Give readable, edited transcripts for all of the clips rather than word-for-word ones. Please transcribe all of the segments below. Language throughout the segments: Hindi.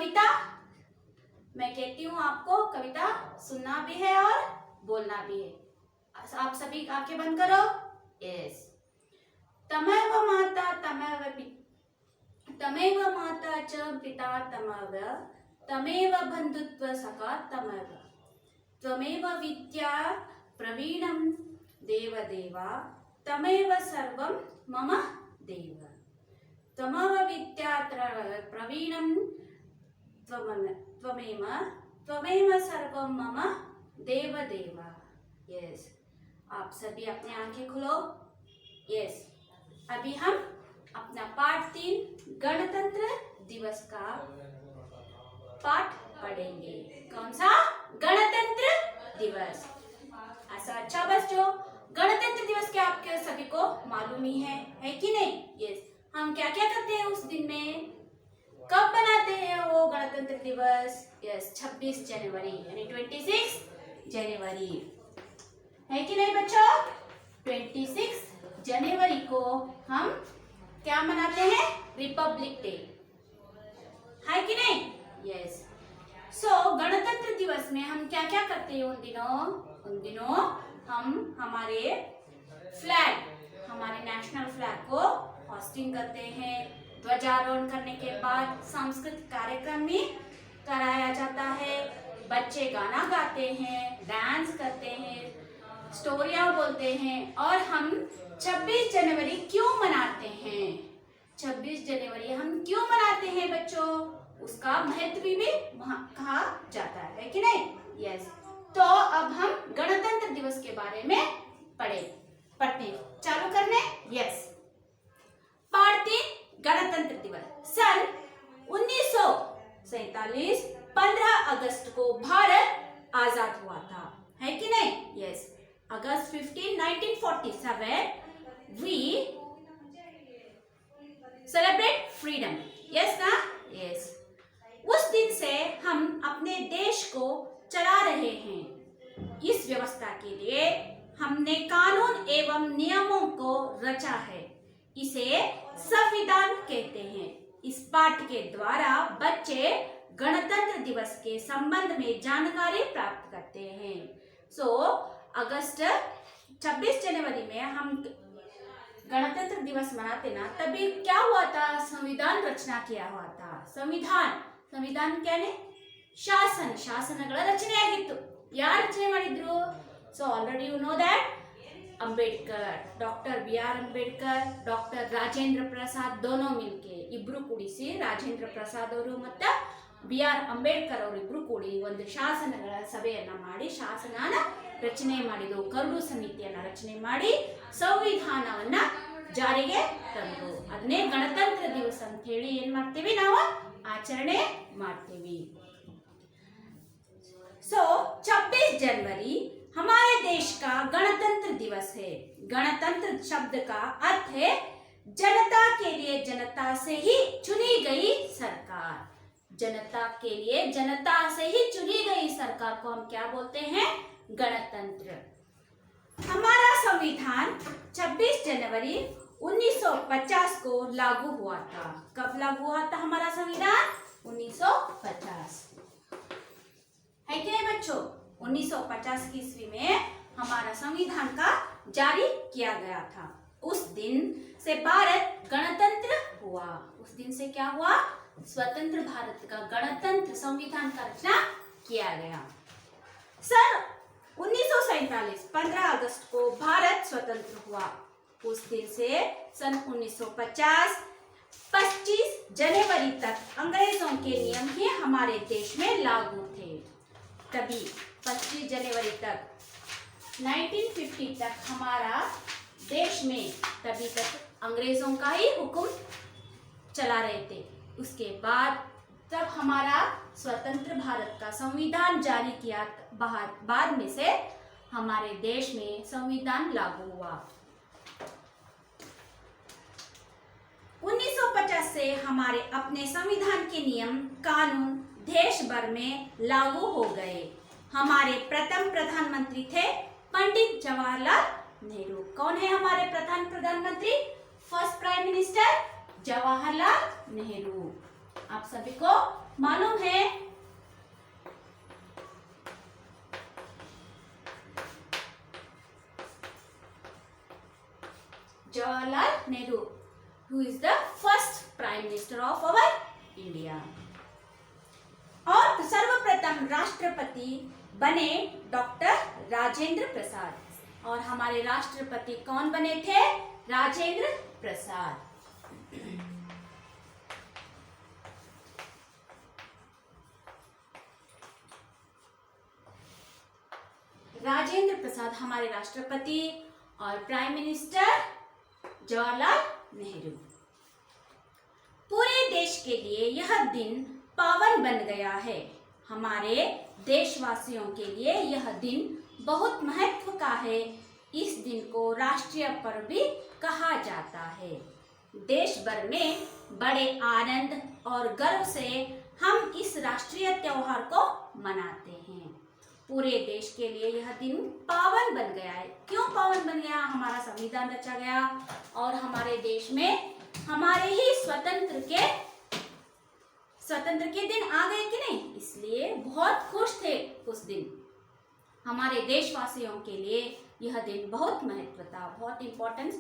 कविता, मैं कहती हूँ आपको कविता सुनना भी है और बोलना भी है। आप सभी आंखें बंद करो। यस। तमेव माता च पिता तमेव बंधुत्व सखा त्वमेव विद्या प्रवीणं देवदेव तमेव सर्वं मम देव। त्वमेव विद्या प्रवीणं त्वमेव सर्वं मम देवदेव। यस। आप सभी अपनी आंखें खोलो। यस। अभी हम अपना पाठ 3 गणतंत्र दिवस का पाठ पढ़ेंगे। कौन सा? गणतंत्र दिवस। ऐसा अच्छा बच्चों, गणतंत्र दिवस के आपके सभी को मालूम ही है कि नहीं? यस। हम क्या क्या करते हैं उस दिन में? कब बनाते हैं वो गणतंत्र दिवस? यस, 26 जनवरी यानी 26 जनवरी, है कि नहीं बच्चों? 26 जनवरी को हम क्या मनाते हैं? रिपब्लिक डे, है कि नहीं? यस। सो गणतंत्र दिवस में हम क्या क्या करते हैं उन दिनों हम हमारे नेशनल फ्लैग को होस्टिंग करते हैं। ध्वजारोहण करने के बाद सांस्कृतिक कार्यक्रम भी कराया जाता है। बच्चे गाना गाते हैं, डांस करते हैं, स्टोरियां बोलते हैं। और हम 26 जनवरी क्यों मनाते हैं? 26 जनवरी हम क्यों मनाते हैं बच्चों? उसका महत्व भी कहा जाता है कि नहीं? यस। तो अब हम गणतंत्र दिवस के बारे में पढ़ते चालू करने। यस। पाठ 3 गणतंत्र दिवस। सन 1947 15 अगस्त को भारत आजाद हुआ था, है कि नहीं? Yes. August 15, 1947 we celebrate freedom. Yes ना? यस। उस दिन से हम अपने देश को चला रहे हैं। इस व्यवस्था के लिए हमने कानून एवं नियमों को रचा है। इसे संविधान कहते हैं। इस पाठ के द्वारा बच्चे गणतंत्र दिवस के संबंध में जानकारी प्राप्त करते हैं। अगस्त 26 जनवरी में हम गणतंत्र दिवस मनाते ना, तभी क्या हुआ था? संविधान रचना किया हुआ था। ಸಂವಿಧಾನ क्या ಶಾಸನಗಳ ರಚನೆ ಆಗಿತ್ತು. ಯಾರು ರಚನೆ ಮಾಡಿದ್ರು? So already you know that Ambedkar, doctor BR Ambedkar, doctor Rajendra Prasad दोनों मिलके ಇಬ್ರು ಕೂಡಿಸಿ ರಾಜೇಂದ್ರ ಪ್ರಸಾದ್ ಅವರು ಮತ್ತು BR ಅಂಬೇಡ್ಕರ್ ಅವರು ಇಬ್ರು ಕೂಡಿ ಒಂದು ಶಾಸನಗಳ ಸಭೆಯನ್ನ ಮಾಡಿ ಶಾಸನನ ರಚನೆ ಮಾಡಿದ್ರು. ಕರಡು ಸಮಿತಿಯನ್ನ ರಚನೆ ಮಾಡಿ ಸಂವಿಧಾನವನ್ನ ಜಾರಿಗೆ ತಂದರು. ಅದನ್ನೇ ಗಣತಂತ್ರ ದಿವಸ ಅಂತ ಹೇಳಿ ಏನ್ ಮಾಡ್ತೀವಿ ನಾವು ಆಚರಣೆ ಮಾಡ್ತೀವಿ. 26 जनवरी हमारे देश का गणतंत्र दिवस है. गणतंत्र शब्द का अर्थ है जनता के लिए जनता से ही चुनी गई सरकार. जनता के लिए जनता से ही चुनी गई सरकार को हम क्या बोलते हैं? गणतंत्र. हमारा संविधान 26 जनवरी 1950 को लागू हुआ था. कब लागू हुआ था हमारा संविधान? 1950, है कि नहीं बच्चों? 1950 की ईस्वी में हमारा संविधान का जारी किया गया था. उस दिन से भारत गणतंत्र हुआ. उस दिन से क्या हुआ? स्वतंत्र भारत का गणतंत्र संविधान का रचना किया गया. सन 1947 15 अगस्त को भारत स्वतंत्र हुआ. उस दिन से सन 1950 25 जनवरी तक अंग्रेजों के नियम ही हमारे देश में लागू थे. तभी 25 जनवरी तक 1950 तक हमारा देश में तभी तक अंग्रेजों का ही हुक्म चला रहे थे. उसके बाद तब हमारा स्वतंत्र भारत का संविधान जारी किया. बाद में से हमारे देश में संविधान लागू हुआ. 1950 से हमारे अपने संविधान के नियम कानून देश भर में लागू हो गए. हमारे प्रथम प्रधानमंत्री थे पंडित जवाहरलाल नेहरू. कौन है हमारे प्रथम प्रधानमंत्री? First prime minister Jawaharlal Nehru. आप सभी को मालूम है। Jawaharlal Nehru, who is the first Prime Minister of our India। और सर्वप्रथम राष्ट्रपति बने डॉक्टर राजेंद्र प्रसाद। और हमारे राष्ट्रपति कौन बने थे? राजेंद्र प्रसाद। राजेंद्र प्रसाद हमारे राष्ट्रपति और प्राइम मिनिस्टर जवाहरलाल नेहरू। पूरे देश के लिए यह दिन पावन बन गया है। हमारे देशवासियों के लिए यह दिन बहुत महत्व का है। इस दिन को राष्ट्रीय पर्व भी कहा जाता है। देश भर में बड़े आनंद और गर्व से हम इस राष्ट्रीय त्योहार को मनाते हैं। पूरे देश के लिए यह दिन पावन बन गया है। क्यों पावन बन गया? हमारा संविधान रचा गया और हमारे देश में हमारे ही स्वतंत्र के दिन आ गए कि नहीं, इसलिए बहुत खुश थे उस दिन। हमारे देशवासियों के लिए यह दिन बहुत महत्व था, बहुत इम्पोर्टेंस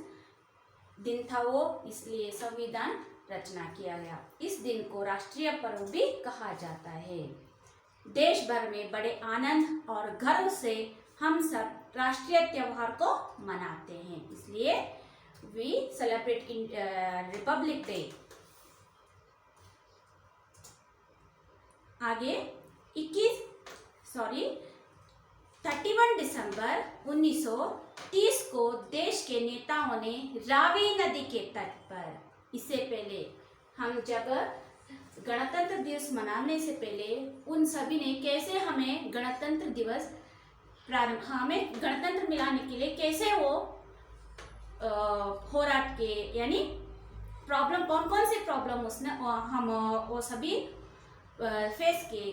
दिन था वो, इसलिए संविधान रचना किया गया। इस दिन को राष्ट्रीय पर्व भी कहा जाता है। देश भर में बड़े आनंद और गर्व से हम सब राष्ट्रीय त्योहार को मनाते हैं, इसलिए वी सेलिब्रेट रिपब्लिक डे। आगे 31 दिसंबर 1930 को देश के नेताओं ने रावी नदी के तट पर, इससे पहले हम जब गणतंत्र दिवस मनाने से पहले उन सभी ने कैसे हमें गणतंत्र दिवस हमें गणतंत्र मिलाने के लिए कैसे वो होराट के, यानी प्रॉब्लम कौन कौन से प्रॉब्लम उसने हम वो सभी फेस किए,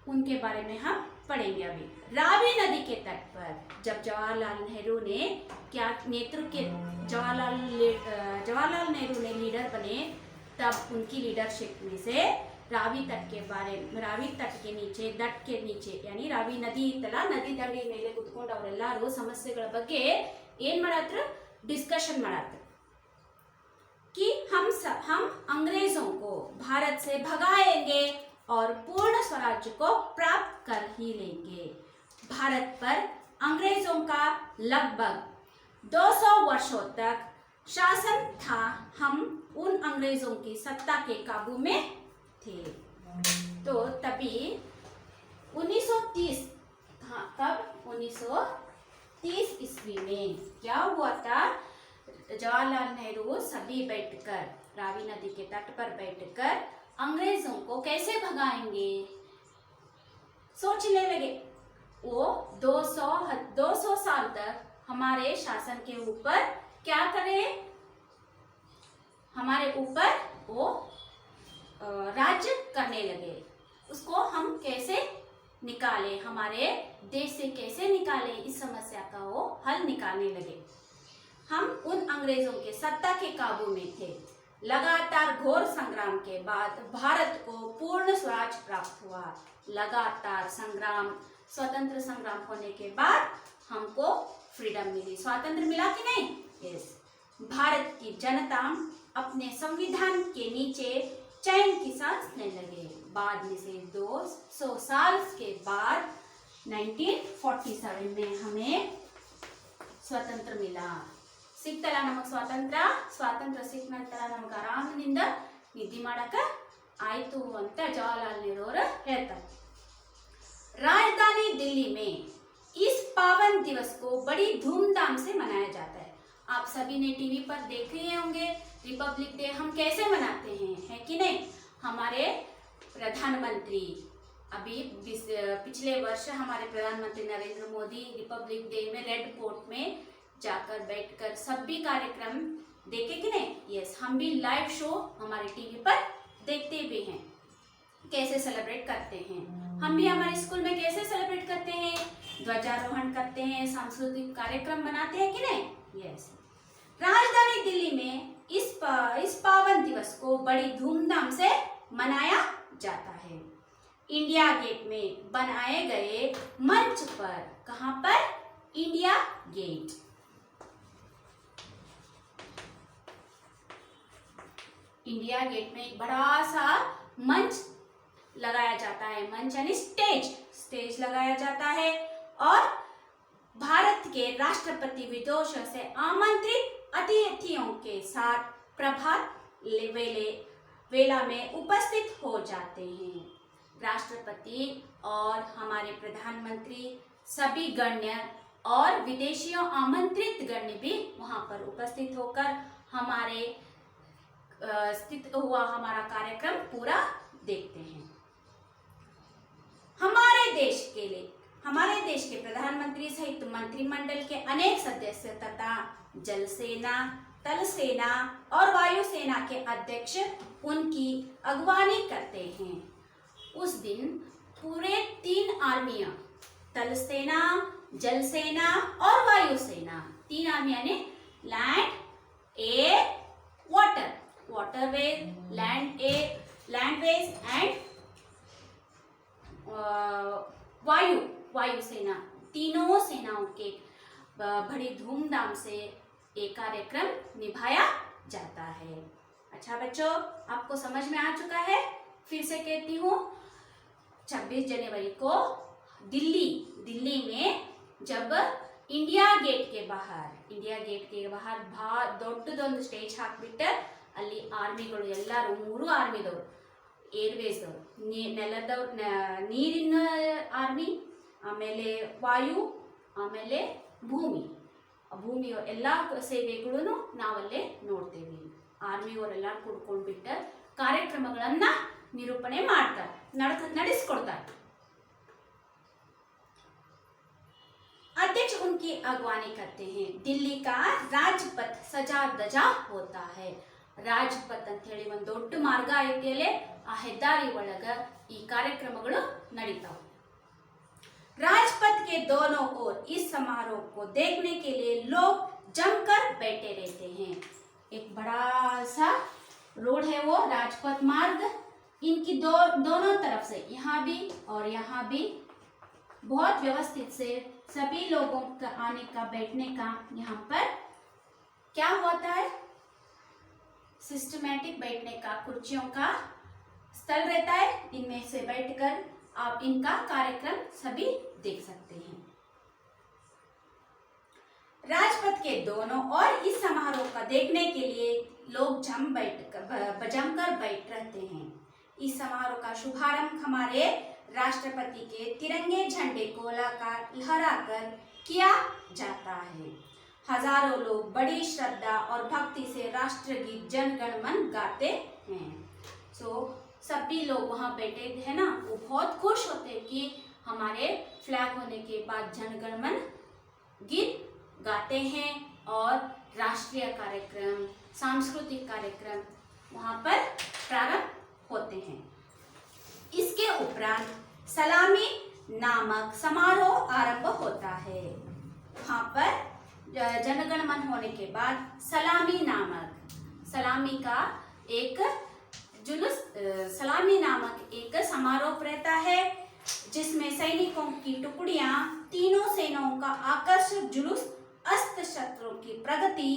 उनके बारे में हम पढ़ेंगे अभी। रावी नदी के तट पर जब जवाहरलाल नेहरू ने क्या नेतृत्व के जवाहरलाल नेहरू ने लीडर बने, तब उनकी लीडरशिप में से रावी तट के नीचे यानी रावी नदी तला नदी ದಂಡೆ ಮೇಲೆ ಕುತ್ಕೊಂಡು ಅವರೆಲ್ಲರೂ ಸಮಸ್ಯೆಗಳ ಬಗ್ಗೆ ಏನು ಮಾಡಾತ್ರ डिस्कशन ಮಾಡಾತ್ರ कि हम अंग्रेजों को भारत से भगाएंगे और पूर्ण स्वराज्य को प्राप्त कर ही लेंगे। भारत पर अंग्रेजों का लगभग 200 वर्षों तक शासन था। हम उन अंग्रेजों की सत्ता के काबू में थे। तो तभी 1930 कब 1930 ईस्वी में क्या हुआ था? जवाहरलाल नेहरू सभी बैठकर रावी नदी के तट पर बैठकर अंग्रेजों को कैसे भगाएंगे सोचने लगे। वो 200 साल तक हमारे शासन के ऊपर क्या करे, हमारे ऊपर वो राज्य करने लगे। उसको हम कैसे निकाले, हमारे देश से कैसे निकाले, इस समस्या का वो हल निकालने लगे। हम उन अंग्रेजों के सत्ता के काबू में थे। लगातार घोर संग्राम के बाद भारत को पूर्ण स्वराज प्राप्त हुआ। लगातार स्वतंत्र संग्राम होने के बाद हमको फ्रीडम मिली, स्वातंत्र मिला कि नहीं? यस। भारत की जनता अपने संविधान के नीचे चैन की सांस लेने लगे। बाद में से 200 साल के बाद 1947 में हमें स्वतंत्र मिला। ಸಿಕ್ತಲ್ಲ ನಮಗೆ ಸ್ವಾತಂತ್ರ್ಯ ಸಿಕ್ಕ ನಂತರ ನಮಗೆ ಆರಾಮದಿಂದ ನಿದ್ದೆ ಮಾಡಕ್ಕೆ ಆಯಿತು ಅಂತ जवाहरलाल नेहरू ಅವರು ಹೇಳ್ತಾರೆ। राजधानी दिल्ली में इस पावन दिवस को बड़ी धूमधाम से मनाया जाता है। आप सभी ने टीवी पर देख रहे होंगे रिपब्लिक डे हम कैसे मनाते हैं, है कि नहीं? हमारे प्रधानमंत्री अभी पिछले वर्ष हमारे प्रधानमंत्री नरेंद्र मोदी रिपब्लिक डे में रेड फोर्ट में जाकर बैठकर सभी कार्यक्रम देखे कि नहीं? यस, हम भी लाइव शो हमारे टीवी पर देखते भी हैं कैसे सेलिब्रेट करते हैं। हम भी हमारे स्कूल में कैसे सेलिब्रेट करते हैं, ध्वजारोहण करते हैं, सांस्कृतिक कार्यक्रम मनाते हैं कि नहीं? यस। राजधानी दिल्ली में इस पावन दिवस को बड़ी धूमधाम से मनाया जाता है। इंडिया गेट में बनाए गए मंच पर, कहां पर? India gate. इंडिया गेट में एक बड़ा सा मंच लगाया जाता है, मंच यानी स्टेज लगाया जाता है और भारत के राष्ट्रपति विदेशों से आमंत्रित अतिथियों के साथ प्रभात वेला में उपस्थित हो जाते हैं। राष्ट्रपति और हमारे प्रधानमंत्री, सभी गण्य और विदेशियों आमंत्रित गण्य भी वहां पर उपस्थित होकर हमारे स्थित हुआ हमारा कार्यक्रम पूरा देखते हैं। हमारे देश के प्रधानमंत्री सहित मंत्रिमंडल के अनेक सदस्य तथा जल सेना, थल सेना और वायु सेना के अध्यक्ष उनकी अगवानी करते हैं। उस दिन पूरे 3 आर्मियां, थल सेना, जल सेना और वायु सेना, 3 आर्मियां ने लैंड, एयर, वाटरवेज, लैंडवेज एंड वायु सेना, तीनों सेनाओं के बड़ी धूमधाम से एक कार्यक्रम निभाया जाता है। अच्छा बच्चों, आपको समझ में आ चुका है? फिर से कहती हूँ, 26 जनवरी को दिल्ली में जब इंडिया गेट के बाहर ದೊಡ್ಡದೊಂದು ಸ್ಟೇಜ್ ಹಾಕ್ಬಿಟ್ಟು ಅಲ್ಲಿ ಆರ್ಮಿಗಳು ಎಲ್ಲರೂ 3 ಆರ್ಮಿದವರು, ಏರ್ವೇಸ್ ದವರು, ನೀರಿನ ಆರ್ಮಿ, ಆಮೇಲೆ ವಾಯು, ಆಮೇಲೆ ಭೂಮಿಯ ಎಲ್ಲ ಸೇವೆಗಳನ್ನು ನಾವಲ್ಲೇ ನೋಡ್ತೇವೆ. ಆರ್ಮಿಯವರೆಲ್ಲ ಕೂಡ್ಕೊಂಡ್ಬಿಟ್ಟು ಕಾರ್ಯಕ್ರಮಗಳನ್ನ ನಿರೂಪಣೆ ಮಾಡ್ತಾರೆ, ನಡೆಸ್ಕೊಡ್ತಾರೆ. अध्यक्ष उनकी अगवानी करते हैं। दिल्ली का राजपथ सजा दजा होता है। ರಾಜ್ಪಥ್ ಅಂತ ಹೇಳಿ ಒಂದು ದೊಡ್ಡ ಮಾರ್ಗ ಐತಿ, ಅಲ್ಲಿ ಆ ಹೆದ್ದಾರಿ ಒಳಗ ಈ ಕಾರ್ಯಕ್ರಮಗಳು ನಡೀತಾವೆ. राजपथ के दोनों ओर इस समारोह को देखने के लिए लोग जमकर बैठे रहते हैं। एक बड़ा सा रोड है वो राजपथ मार्ग, इनकी दोनों तरफ से यहाँ भी और यहाँ भी बहुत व्यवस्थित से सभी लोगों का आने का, बैठने का यहाँ पर क्या होता है, सिस्टमैटिक बैठने का, कुर्सियों का स्थल रहता है। इनमें से बैठकर आप इनका कार्यक्रम सभी देख सकते हैं। राजपथ के दोनों और इस समारोह का देखने के लिए लोग जमकर बैठ रहते हैं। इस समारोह का शुभारंभ हमारे राष्ट्रपति के तिरंगे झंडे को लहराकर किया जाता है। हजारों लोग बड़ी श्रद्धा और भक्ति से राष्ट्रगीत जन गण मन गाते हैं। सभी लोग वहाँ बैठे हैं ना, वो बहुत खुश होते हैं कि हमारे फ्लैग होने के बाद जन गण मन गीत गाते हैं और राष्ट्रीय कार्यक्रम, सांस्कृतिक कार्यक्रम वहाँ पर प्रारंभ होते हैं। इसके उपरांत सलामी नामक समारोह आरंभ होता है। वहाँ पर जनगण मन होने के बाद सलामी का एक सलामी नामक एक समारोह रहता है, जिसमें सैनिकों की टुकड़ियां, तीनों सेनाओं का आकर्षक जुलूस, अस्त्र शस्त्रों की प्रगति,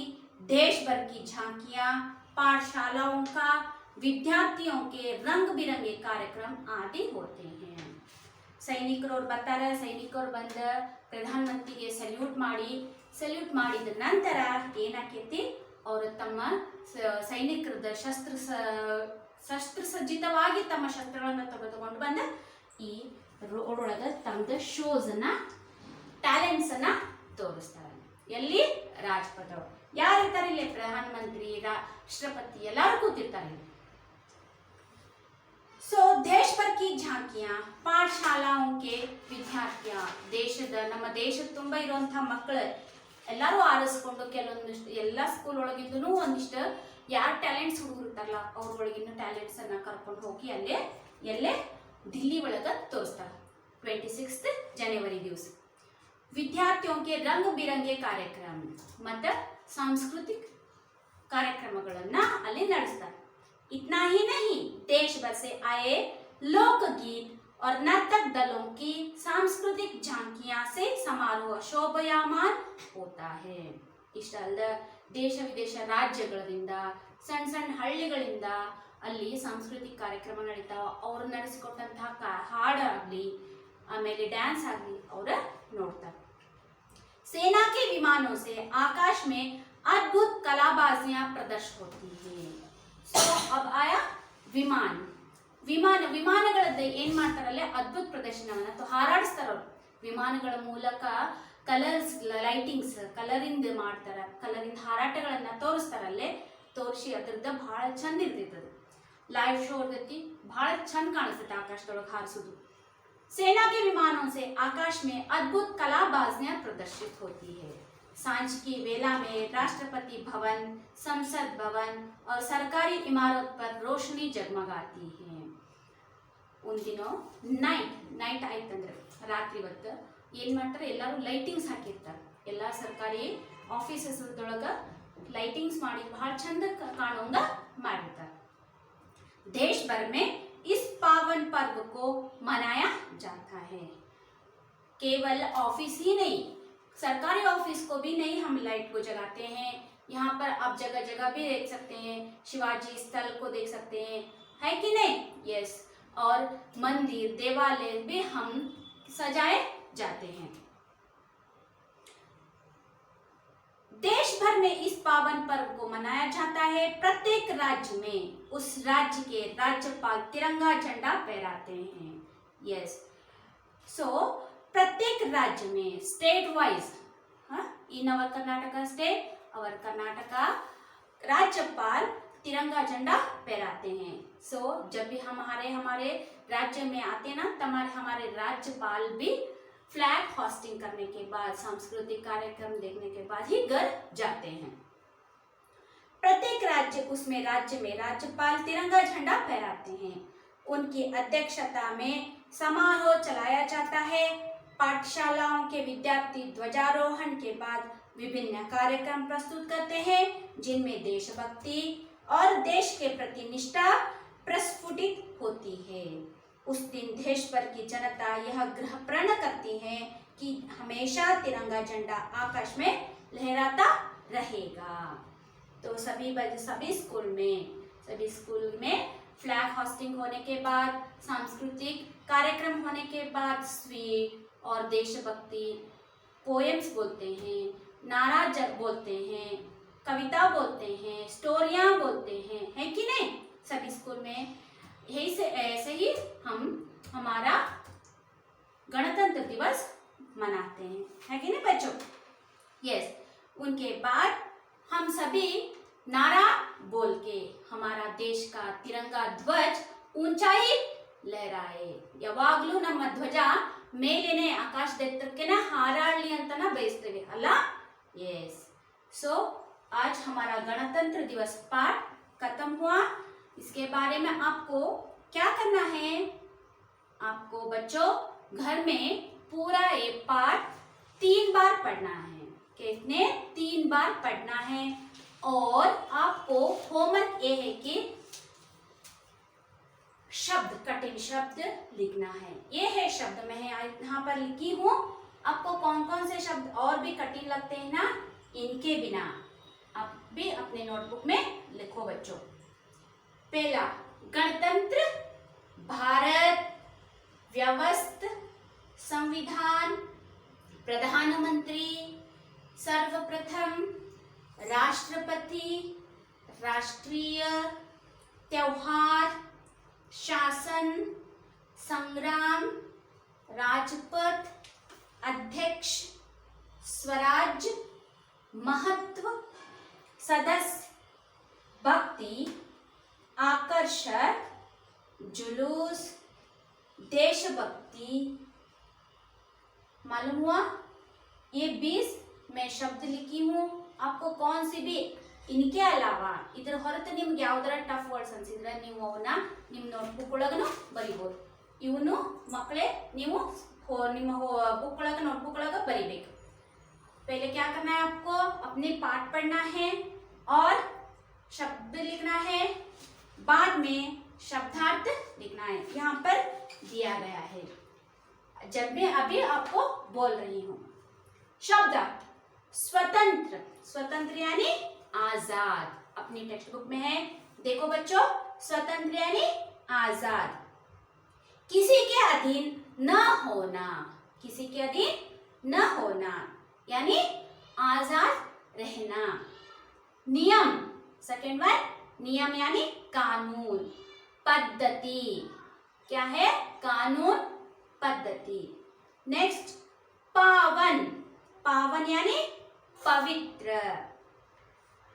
देश भर की झांकियां, पाठशालाओं का, विद्यार्थियों के रंग बिरंगे कार्यक्रम आदि होते हैं। सैनिकರು ಬರ್ತಾರೆ, ಸೈನಿಕರು ಬಂದ ಪ್ರಧಾನಮಂತ್ರಿಗೆ ಸಲ್ಯೂಟ್ ಮಾಡಿದ ನಂತರ ಏನಾಕೈತಿ, ಅವರು ತಮ್ಮ ಸೈನಿಕರದ ಶಸ್ತ್ರಸಜ್ಜಿತವಾಗಿ ತಮ್ಮ ಶಸ್ತ್ರಗಳನ್ನು ತೆಗೆದುಕೊಂಡು ಬಂದ ಈ ರೋಡ್ ಒಳಗೆ ತಮ್ಮದ ಶೋಸನ್ನ, ಟ್ಯಾಲೆಂಟ್ಸನ್ನ ತೋರಿಸ್ತಾರೆ. ಎಲ್ಲಿ? ರಾಜ್ಪಥ. ಯಾರು ಇರ್ತಾರೆ ಇಲ್ಲಿ? ಪ್ರಧಾನಮಂತ್ರಿ, ರಾಷ್ಟ್ರಪತಿ ಎಲ್ಲರೂ ಕೂತಿರ್ತಾರೆ. देश भर की झांकियां, पाठशालाओं के विद्यार्थियां, ನಮ್ಮ ದೇಶದ ತುಂಬ ಇರುವಂತಹ ಮಕ್ಕಳು ಎಲ್ಲರೂ ಆರಿಸ್ಕೊಂಡು ಕೆಲವೊಂದಿಷ್ಟು ಎಲ್ಲ ಸ್ಕೂಲ್ ಒಳಗಿಂದೂ ಒಂದಿಷ್ಟು ಯಾರು ಟ್ಯಾಲೆಂಟ್ಸ್ ಹುಡುಗರು ಇರ್ತಾರಲ್ಲ ಅವ್ರೊಳಗಿನ ಟ್ಯಾಲೆಂಟ್ಸ್ ಅನ್ನ ಕರ್ಕೊಂಡು ಹೋಗಿ ಎಲ್ಲೇ दिल्ली ಒಳಗ ತೋರಿಸ್ತಾರೆ 26 जनवरी ದಿವಸ. ವಿದ್ಯಾರ್ಥಿयों के रंग बिरंगे कार्यक्रम ಮತ್ತು ಸಾಂಸ್ಕೃತಿಕ ಕಾರ್ಯಕ್ರಮಗಳನ್ನ ಅಲ್ಲಿ ನಡೆಸ್ತಾರೆ. इतना ही नहीं, देश भर से आए लोकगीत और नर्तक दलों की सांस्कृतिक झांकियां से समारोह शोभयामान होता है. ಇಷ್ಟಲ್ಲದೆ ದೇಶ ವಿದೇಶ ರಾಜ್ಯಗಳಿಂದ ಸಣ್ಣ ಸಣ್ಣ ಹಳ್ಳಿಗಳಿಂದ ಅಲ್ಲಿ ಸಾಂಸ್ಕೃತಿಕ ಕಾರ್ಯಕ್ರಮ ನಡೀತಾವ. ಅವ್ರು ನಡೆಸಿಕೊಟ್ಟಂತಹ ಹಾಡಾಗ್ಲಿ ಆಮೇಲೆ ಡ್ಯಾನ್ಸ್ ಆಗಲಿ ಅವರ ನೋಡ್ತಾರೆ. सेना के विमानों से आकाश में अद्भुत कलाबाजियां प्रदर्शित होती हैं. सो अब आया विमान. ವಿಮಾನಗಳದ್ದು ಏನ್ ಮಾಡ್ತಾರಲ್ಲೇ ಅದ್ಭುತ ಪ್ರದರ್ಶನವನ್ನ ಅಥವಾ ಹಾರಾಡಿಸ್ತಾರ. ವಿಮಾನಗಳ ಮೂಲಕ ಕಲರ್ಸ್ ಲೈಟಿಂಗ್ಸ್ ಕಲರಿಂದ ಮಾಡ್ತಾರ, ಕಲರಿಂದ ಹಾರಾಟಗಳನ್ನ ತೋರಿಸ್ತಾರಲ್ಲೇ. ತೋರಿಸಿ ಅದ್ರದ್ದು ಬಹಳ ಚಂದ ಇರ್ತೈತದ. ಲೈವ್ ಶೋ ಇರ್ತೈತಿ, ಬಹಳ ಚಂದ ಕಾಣಿಸ್ತೈತೆ ಆಕಾಶದೊಳಗೆ ಹಾರಿಸೋದು. सेना के विमानों से आकाश में अद्भुत कलाबाजियां प्रदर्शित होती है. सांझ की वेला में राष्ट्रपति भवन, संसद भवन और सरकारी इमारत पर रोशनी जगमगाती है. उन दिनों ನೈಟ್ ಆಯ್ತಂದ್ರೆ ರಾತ್ರಿ ಹೊತ್ತು ಏನು ಮಾಡ್ತಾರೆ, ಎಲ್ಲರೂ ಲೈಟಿಂಗ್ಸ್ ಹಾಕಿರ್ತಾರೆ. ಎಲ್ಲ ಸರ್ಕಾರಿ ಆಫೀಸಸ್ ಒಳಗ ಲೈಟಿಂಗ್ಸ್ ಮಾಡಿ ಬಹಳ ಚಂದ ಕಾಣೋಂಗ ಮಾಡಿರ್ತಾರೆ. देश भर में इस पावन पर्व को मनाया जाता है. केवल ऑफिस ही नहीं, सरकारी ऑफिस को भी नहीं हम लाइट को जगाते हैं. यहाँ पर आप जगह जगह भी देख सकते हैं, शिवाजी स्थल को देख सकते हैं, है कि नहीं? यस. और मंदिर देवालय भी हम सजाए जाते हैं. देश भर में इस पावन पर्व को मनाया जाता है. प्रत्येक राज्य में उस राज्य के राज्यपाल तिरंगा झंडा फहराते हैं. यस. सो प्रत्येक राज्य में स्टेट वाइज, इन अवर कर्नाटक स्टेट, अवर कर्नाटक राज्यपाल तिरंगा झंडा फहराते हैं. सो जब भी हमारे राज्य में आते हैं ना, तब हमारे राज्यपाल भी फ्लैग होस्टिंग करने के बाद, सांस्कृतिक कार्यक्रम देखने के बाद ही घर जाते हैं. प्रत्येक राज्य में राज्यपाल तिरंगा झंडा फहराते हैं. उनकी अध्यक्षता में समारोह चलाया जाता है. पाठशालाओं के विद्यार्थी ध्वजारोहण के बाद विभिन्न कार्यक्रम प्रस्तुत करते हैं, जिनमें देशभक्ति और देश के प्रति निष्ठा प्रस्फुटित होती है. उस दिन देश भर की जनता यह प्रण करती है कि हमेशा तिरंगा झंडा आकाश में लहराता रहेगा. तो सभी स्कूल में फ्लैग होस्टिंग होने के बाद, सांस्कृतिक कार्यक्रम होने के बाद स्वीट और देशभक्ति पोएम्स बोलते हैं, नारा बोलते हैं, कविता बोलते हैं, स्टोरियां बोलते हैं, है कि नहीं? सभी स्कूल में ऐसे ही हम हमारा गणतंत्र दिवस मनाते हैं, है कि नहीं बच्चों? यस. उनके बाद हम सभी नारा बोल के हमारा देश का तिरंगा ध्वज ऊंचाई लहराए. ಯಾವಾಗಲೂ ನಮ್ಮ ಧ್ವಜ ಮೇಲೇನೆ ಆಕಾಶದೆತ್ತರಕ್ಕೆ ಹಾರಾಡಲಿ ಅಂತಾನ ಬಯಸ್ತೇವೆ ಅಲ್ಲ. यस. सो आज हमारा गणतंत्र दिवस पाठ खत्म हुआ. इसके बारे में आपको क्या करना है? आपको बच्चों घर में पूरा ये पाठ 3 बार पढ़ना है. कितने? 3 बार पढ़ना है. और आपको होमवर्क ये है कि कठिन शब्द लिखना है. ये है शब्द मैं यहाँ पर लिखी हूँ. आपको कौन कौन से शब्द और भी कठिन लगते हैं ना, इनके बिना आप भी अपने नोटबुक में लिखो बच्चों. पहला, गणतंत्र, भारत, व्यवस्था, संविधान, प्रधानमंत्री, सर्वप्रथम, राष्ट्रपति, राष्ट्रीय, त्योहार, शासन, संग्राम, राजपथ, अध्यक्ष, स्वराज, महत्व, सदस्य, भक्ति, आकर्षक, जुलूस, देशभक्ति. मालूम हुआ? ये 20 मैं शब्द लिखी हूँ. आपको कौन सी भी इनके अलावा इधर ಹೊರತು ನಿಮಗೆ ಯಾವುದರ ಟಫ್ ವರ್ಡ್ಸ್ ಅನ್ಸಿದ್ರೆ ನೀವು ಅವನ್ನ ನಿಮ್ಮ ನೋಟ್ಬುಕ್ ಒಳಗನು ಬರಿಬಹುದು. ಇವನು ಮಕ್ಕಳೇ ನೀವು ನಿಮ್ಮ बुक ಒಳಗ नोटबुक ಒಳಗ ಬರಿಬೇಕು. पहले क्या करना है? आपको अपने पाठ पढ़ना है और शब्द लिखना है. बाद में शब्दार्थ लिखना है, यहाँ पर दिया गया है जब मैं अभी आपको बोल रही हूँ। शब्दार्थ स्वतंत्र, स्वतंत्र यानी आजाद, अपनी टेक्स्ट बुक में है, देखो बच्चों, स्वतंत्र यानी आजाद। किसी के अधीन न होना, किसी के अधीन न होना यानी आजाद रहना। नियम, सेकेंड वन, नियम यानी कानून। पद्धति, क्या है? कानून, पद्धति। नेक्स्ट पावन, पावन यानी पवित्र।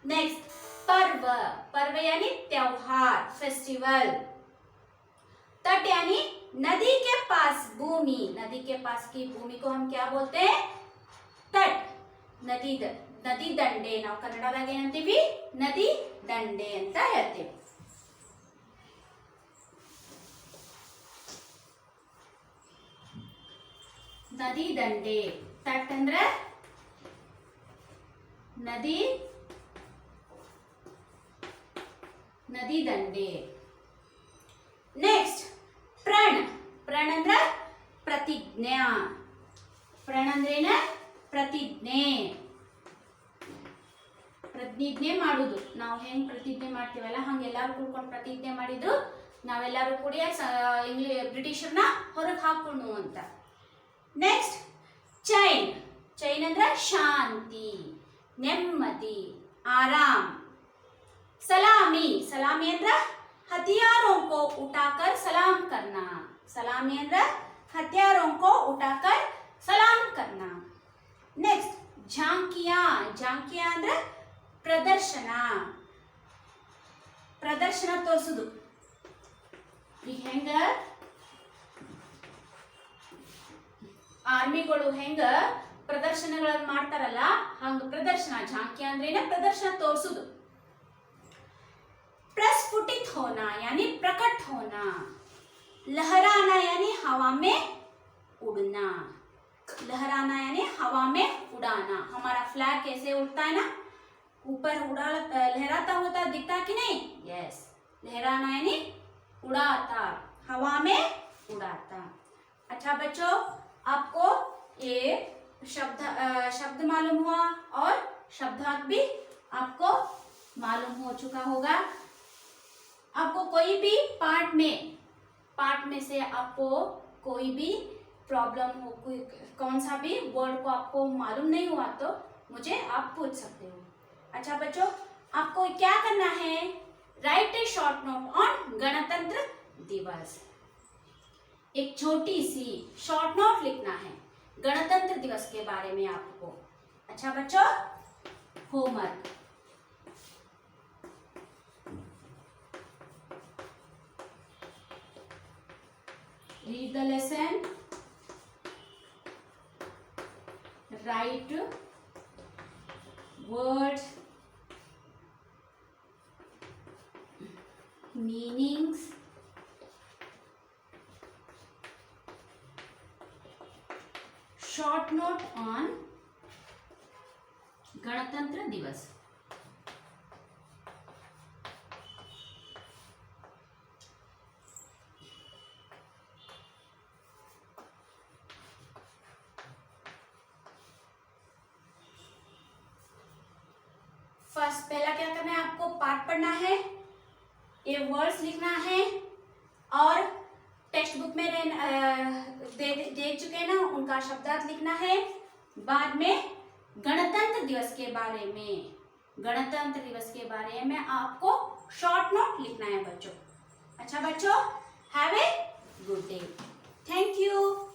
नेक्स्ट पर्व, पर्व यानी त्योहार, फेस्टिवल। तट यानी नदी के पास भूमि, नदी के पास की भूमि को हम क्या बोलते हैं? तट। नदी नदी ದಂಡೆ, ನಾವು ಕನ್ನಡದಾಗ ಏನಂತೀವಿ? ನದಿ ದಂಡೆ ಅಂತ ಹೇಳ್ತೀವಿ। ನದಿ ದಂಡೆ, ತಟ್ ಅಂದ್ರೆ ನದಿ, ನದಿ ದಂಡೆ। ನೆಕ್ಸ್ಟ್ ಪ್ರಣ, ಪ್ರಣ ಅಂದ್ರೆ ಪ್ರತಿಜ್ಞಾ, ಪ್ರಣ ಅಂದ್ರೇನ? ಪ್ರತಿಜ್ಞೆ, ಪ್ರತಿಜ್ಞೆ ಮಾಡುದು। ನಾವು ಹೆಂಗ್ ಪ್ರತಿಜ್ಞೆ ಮಾಡ್ತೀವಲ್ಲ ಹಂಗ ಎಲ್ಲಾರು ಕೂಡ್ಕೊಂಡು ಪ್ರತಿಜ್ಞೆ ಮಾಡಿದ್ರು ನಾವೆಲ್ಲರೂ ಕೂಡಿ ಬ್ರಿಟಿಷರ್ನ ಹೊರಗೆ ಹಾಕೊಂಡು ಅಂತ। ನೆಕ್ಸ್ಟ್ ಚೈನ್, ಚೈನ್ ಅಂದ್ರೆ ಶಾಂತಿ, ನೆಮ್ಮದಿ, ಆರಾಮ್। सलामी, सलामी अंद्र हथियारों को उठाकर सलाम करना, सलामी अंद्र हथियारों को उठाकर सलाम करना। नेक्स्ट झांकियां, झांकियां अंद्र प्रदर्शन, प्रदर्शन तोरिसुದು। ಈಗ ಹೆಂಗ ಆರ್ಮಿಗಳು ಹೆಂಗ ಪ್ರದರ್ಶನಗಳನ್ನು ಮಾಡ್ತಾರಲ್ಲ ಹಂಗ ಪ್ರದರ್ಶನ, झांकी ಅಂದ್ರೇನ? ಪ್ರದರ್ಶನ ತೋರಿಸುದು। प्रस्फुटित होना यानी प्रकट होना। लहराना यानी हवा में उड़ना, लहराना यानी हवा में उड़ाना। हमारा फ्लैग कैसे उड़ता है ना, ऊपर उड़ा लहराता होता दिखता कि नहीं? यस, लहराना यानी उड़ाता, हवा में उड़ाता। अच्छा बच्चों, आपको ये शब्द मालूम हुआ और शब्दार्थ भी आपको मालूम हो चुका होगा। आपको कोई भी पार्ट में से आपको कोई भी प्रॉब्लम हो, कोई कौन सा भी वर्ड को आपको मालूम नहीं हुआ तो मुझे आप पूछ सकते हो। अच्छा बच्चों, आपको क्या करना है? Right A short note on गणतंत्र दिवस। एक छोटी सी शॉर्ट नोट लिखना है गणतंत्र दिवस के बारे में आपको। अच्छा बच्चों, homework, read the lesson, write words, meanings, short note on गणतंत्र दिवस। फर्स्ट पहला क्या करना है? आपको पाठ पढ़ना है, ये वर्ड्स लिखना है और टेक्स्ट बुक में देख चुके हैं ना, उनका शब्दार्थ लिखना है। बाद में गणतंत्र दिवस के बारे में, गणतंत्र दिवस के बारे में आपको शॉर्ट नोट लिखना है बच्चों। अच्छा बच्चों, have a good day, thank you.